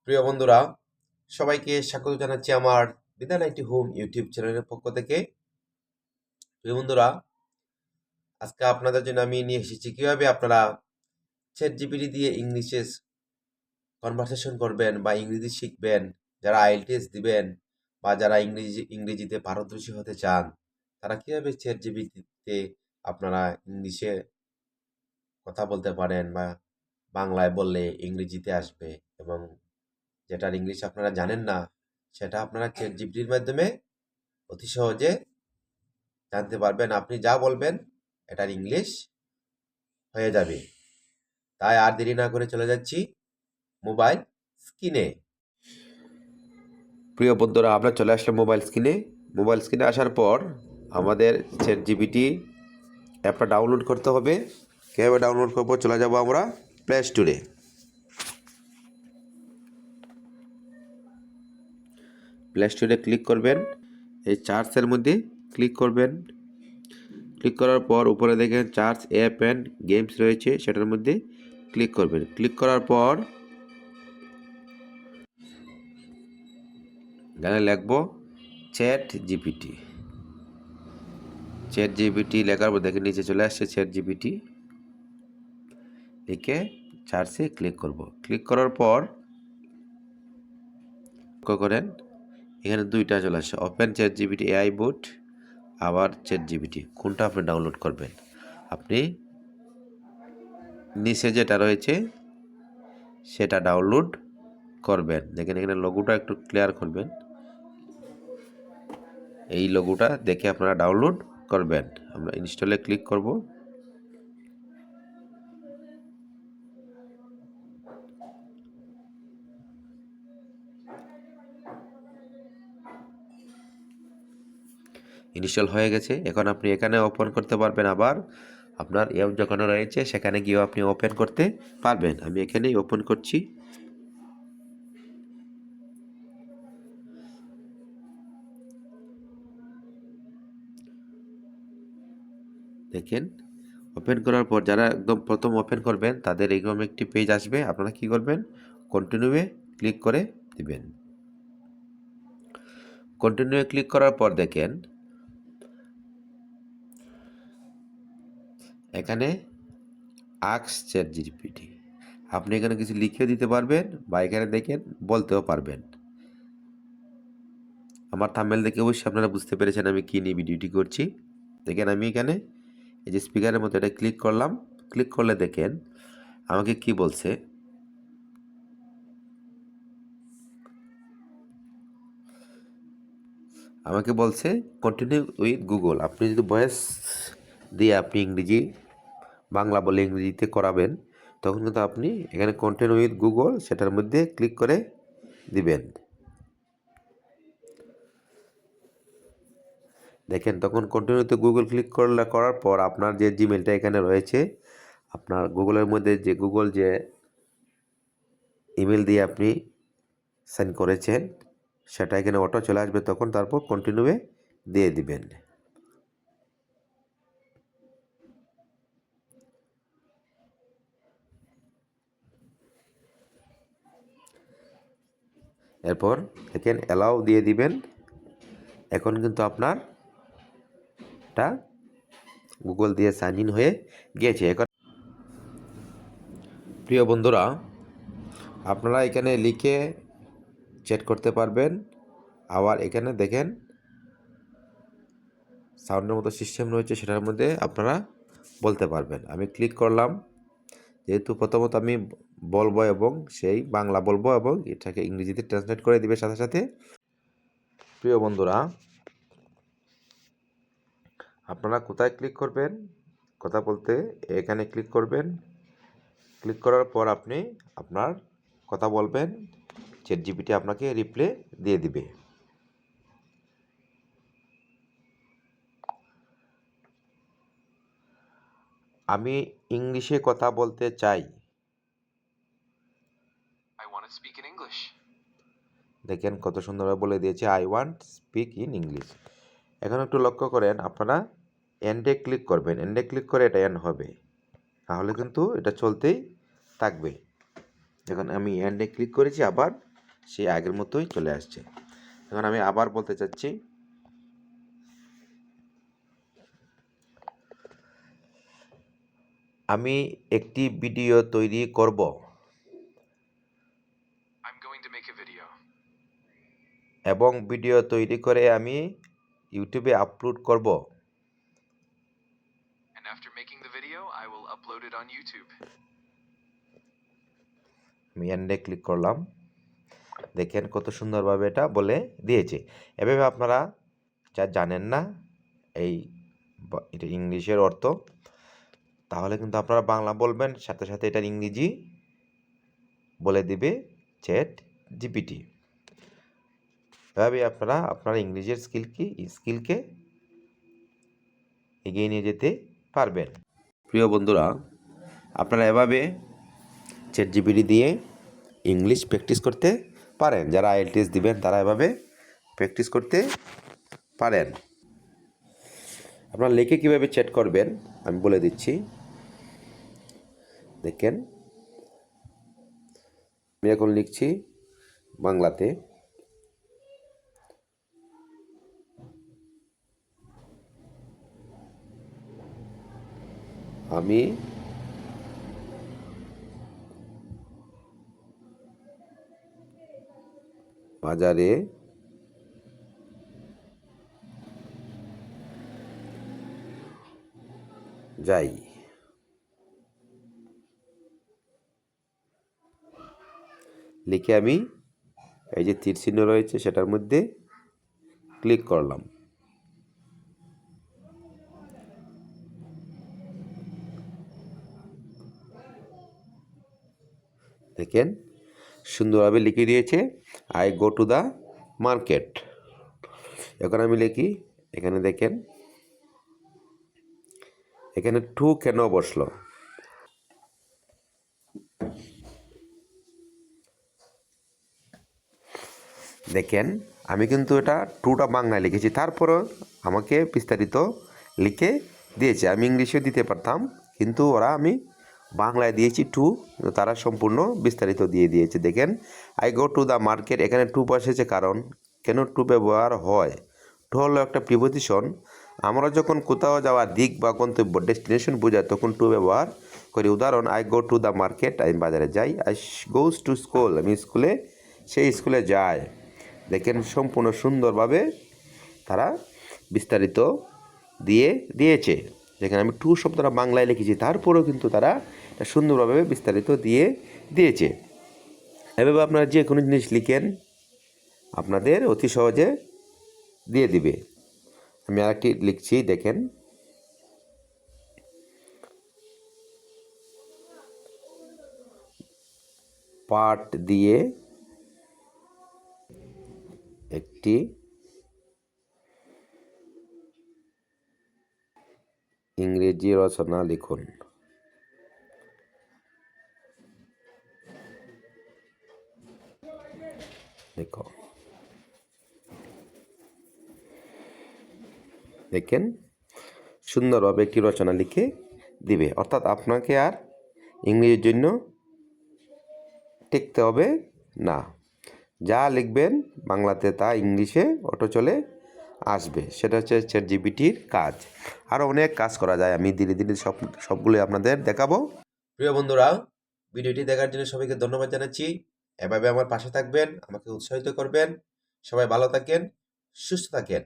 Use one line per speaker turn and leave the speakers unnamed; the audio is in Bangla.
প্রিয় বন্ধুরা, সবাইকে স্বাগত জানাচ্ছি আমার বিধান আইটি হোম ইউটিউব চ্যানেলের পক্ষ থেকে। প্রিয় বন্ধুরা, আজকে আপনাদের জন্য আমি নিয়ে এসেছি কিভাবে আপনারা চ্যাট জিপিটি দিয়ে ইংলিশে কনভারসেশন করবেন বা ইংরেজি শিখবেন। যারা আইএলটিএস দিবেন বা যারা ইংরেজিতে পারদর্শী হতে চান, তারা কিভাবে চ্যাট জিপিটিতে আপনারা ইংলিশে কথা বলতে পারেন বা বাংলায় বললে ইংরেজিতে আসবে, এবং যেটার ইংলিশ আপনারা জানেন না সেটা আপনারা চ্যাট জিপিটির মাধ্যমে অতি সহজে জানতে পারবেন। আপনি যা বলবেন এটার ইংলিশ হয়ে যাবে। তাই আর দেরি না করে চলে যাচ্ছি মোবাইল স্ক্রিনে। প্রিয় বন্ধুরা, আমরা চলে আসলাম মোবাইল স্ক্রিনে আসার পর আমাদের চ্যাট জিপিটি অ্যাপটা ডাউনলোড করতে হবে। কীভাবে ডাউনলোড করবো, চলে যাব আমরা প্লে স্টোরে। প্লে স্টোরে ক্লিক করবেন, এই চার্টসের মধ্যে ক্লিক করবেন। ক্লিক করার পর উপরে দেখেন চার্টস অ্যাপ অ্যান্ড গেমস রয়েছে, সেটার মধ্যে ক্লিক করবেন। ক্লিক করার পর এখানে লিখবো চ্যাট জিপিটি লেখার পর দেখেন নিচে চলে আসছে চ্যাট জিপিটি। লিখে চার্টসে ক্লিক করব। ক্লিক করার পর লক্ষ্য করেন এখানে দুইটা চলে আসছে, ওপেন চ্যাট জিপিটি এআই বুট, আবার চ্যাট জিপিটি। কোনটা আপনি ডাউনলোড করবেন? আপনি নিচে যেটা রয়েছে সেটা ডাউনলোড করবেন। দেখেন এখানে লোগোটা একটু ক্লিয়ার করবেন, এই লোগোটা দেখে আপনারা ডাউনলোড করবেন। আমরা ইনস্টলে ক্লিক করব। ইনস্টল হয়ে গেছে। এখন আপনি এখানে ওপেন করতে পারবেন, আবার আপনার অ্যাপ যখন রয়েছে সেখানে গিয়েও আপনি ওপেন করতে পারবেন। আমি এখানেই ওপেন করছি। দেখেন ওপেন করার পর যারা একদম প্রথম ওপেন করবেন তাদের এরকম একটি পেজ আসবে। আপনারা কি করবেন, কন্টিনিউয়ে ক্লিক করে দিবেন। কন্টিনিউয়ে ক্লিক করার পর দেখেন এখানে আস্ক চ্যাট জিপিটি। আপনি এখানে কিছু লিখেও দিতে পারবেন বা এখানে দেখেন বলতেও পারবেন। আমার থাম্বনেল দেখে অবশ্যই আপনারা বুঝতে পেরেছেন আমি কী নিয়ে ভিডিওটি করছি। দেখেন আমি এখানে এই যে স্পিকারের মতো এটা ক্লিক করলাম। ক্লিক করলে দেখেন আমাকে কি বলছে, আমাকে বলছে কন্টিনিউ উইথ গুগল। আপনি যদি ভয়েস দিয়ে আপনি বাংলা বলে ইংরেজিতে করাবেন, তখন কিন্তু আপনি এখানে কন্টিনিউ উইথ গুগল সেটার মধ্যে ক্লিক করে দিবেন। দেখেন তখন কন্টিনিউতে গুগল ক্লিক করার পর আপনার যে জিমেলটা এখানে রয়েছে, আপনার গুগলের মধ্যে যে গুগল যে ইমেল দিয়ে আপনি সেন্ড করেছেন সেটা এখানে অটো চলে আসবে। তখন তারপর কন্টিনিউয়ে দিয়ে দিবেন। এরপর দেখেন অ্যালাউ দিয়ে দিবেন। এখন কিন্তু আপনার এটা গুগল দিয়ে সাইন ইন হয়ে গিয়েছে। এখন প্রিয় বন্ধুরা, আপনারা এখানে লিখে চ্যাট করতে পারবেন। আবার এখানে দেখেন সাউন্ডের মতো সিস্টেম রয়েছে, সেটার মধ্যে আপনারা বলতে পারবেন। আমি ক্লিক করলাম, যেহেতু প্রথমত আমি বলবো এবং সেই বাংলা বলবো এবং এটাকে ইংরেজিতে ট্রান্সলেট করে দিবে সাথে সাথে। প্রিয় বন্ধুরা, আপনারা কোথায় ক্লিক করবেন কথা বলতে, এখানে ক্লিক করবেন। ক্লিক করার পর আপনি আপনার কথা বলবেন, চ্যাট জিপিটি আপনাকে রিপ্লাই দিয়ে দিবে। আমি ইংলিশে কথা বলতে চাই। দেখেন কত সুন্দরভাবে বলে দিয়েছে, I want speak in English. এখন একটু লক্ষ্য করেন, আপনারা এন্ডে ক্লিক করবেন। এন্ডে ক্লিক করে এটা এন্ড হবে, তাহলে কিন্তু এটা চলতেই থাকবে। এখন আমি এন্ডে ক্লিক করেছি, আবার সেই আগের মতোই চলে আসছে। এখন আমি আবার বলতে চাচ্ছি, আমি একটি ভিডিও তৈরি করব। এবং ভিডিও তৈরি করে আমি ইউটিউবে আপলোড করব। আমি এন্ডে ক্লিক করলাম। দেখেন কত সুন্দরভাবে এটা বলে দিয়েছে। এভাবে আপনারা যা জানেন না এটা ইংলিশের অর্থ, তাহলে কিন্তু আপনারা বাংলা বলবেন, সাথে সাথে এটার ইংরেজি বলে দিবে চ্যাট জিপিটি। এভাবে আপনারা আপনার ইংরেজির স্কিলকে এগিয়ে নিয়ে যেতে পারবেন। প্রিয় বন্ধুরা, আপনারা এভাবে চ্যাট জিপিটি দিয়ে ইংলিশ প্র্যাকটিস করতে পারেন। যারা আইএলটিএস দিবেন তারা এভাবে প্র্যাকটিস করতে পারেন। আপনারা লিখে কীভাবে চ্যাট করবেন আমি বলে দিচ্ছি। দেখেন, আমি এখন লিখছি বাংলাতে। আমি বাজারে যাই। লিখে আমি এই যে তীর চিহ্ন রয়েছে সেটার মধ্যে ক্লিক করলাম। দেখেন সুন্দরভাবে লিখে দিয়েছে, I go to the market. এখন আমি লিখি, এখানে দেখেন এখানে টু কেন বসলো। দেখেন আমি কিন্তু এটা টুটা বাংলায় লিখেছি, তারপরও আমাকে বিস্তারিত লিখে দিয়েছে। আমি ইংলিশেও দিতে পারতাম, কিন্তু আমি বাংলায় দিয়েছি টু, তারা সম্পূর্ণ বিস্তারিত দিয়ে দিয়েছে। দেখেন I go to the market, এখানে টু বসেছে কারণ কেন টু ব্যবহার হয়। টু হলো একটা প্রিপোজিশন। আমরা যখন কোথাও যাওয়ার দিক বা গন্তব্য ডেস্টিনেশন বোঝায় তখন টু ব্যবহার করি। উদাহরণ, I go to the market, আমি বাজারে যাই। আই গোজ টু স্কুল, আমি সেই স্কুলে যাই। দেখেন সম্পূর্ণ সুন্দরভাবে তারা বিস্তারিত দিয়েছে। যেখানে আমি টু শব্দটা বাংলায় লিখেছি, তারপরেও কিন্তু তারা এটা সুন্দরভাবে বিস্তারিত দিয়েছে। এভাবে আপনারা যে কোনো জিনিস লিখেন আপনাদের অতি সহজে দিয়ে দিবে। আমি আরেকটি লিখছি, দেখেন পাঠ দিয়ে একটি ইংরেজি রচনা লিখুন। দেখো, দেখেন সুন্দরভাবে একটি রচনা লিখে দিবে। অর্থাৎ আপনাকে আর ইংরেজির জন্য টিকতে হবে না, যা লিখবেন বাংলাতে তা ইংলিশে অটো চলে আসবে। সেটা হচ্ছে চ্যাট জিপিটির কাজ। আরও অনেক কাজ করা যায়, আমি ধীরে ধীরে সবগুলো আপনাদের দেখাবো। প্রিয় বন্ধুরা, ভিডিওটি দেখার জন্য সবাইকে ধন্যবাদ জানাচ্ছি। এভাবে আমার পাশে থাকবেন, আমাকে উৎসাহিত করবেন। সবাই ভালো থাকেন, সুস্থ থাকেন।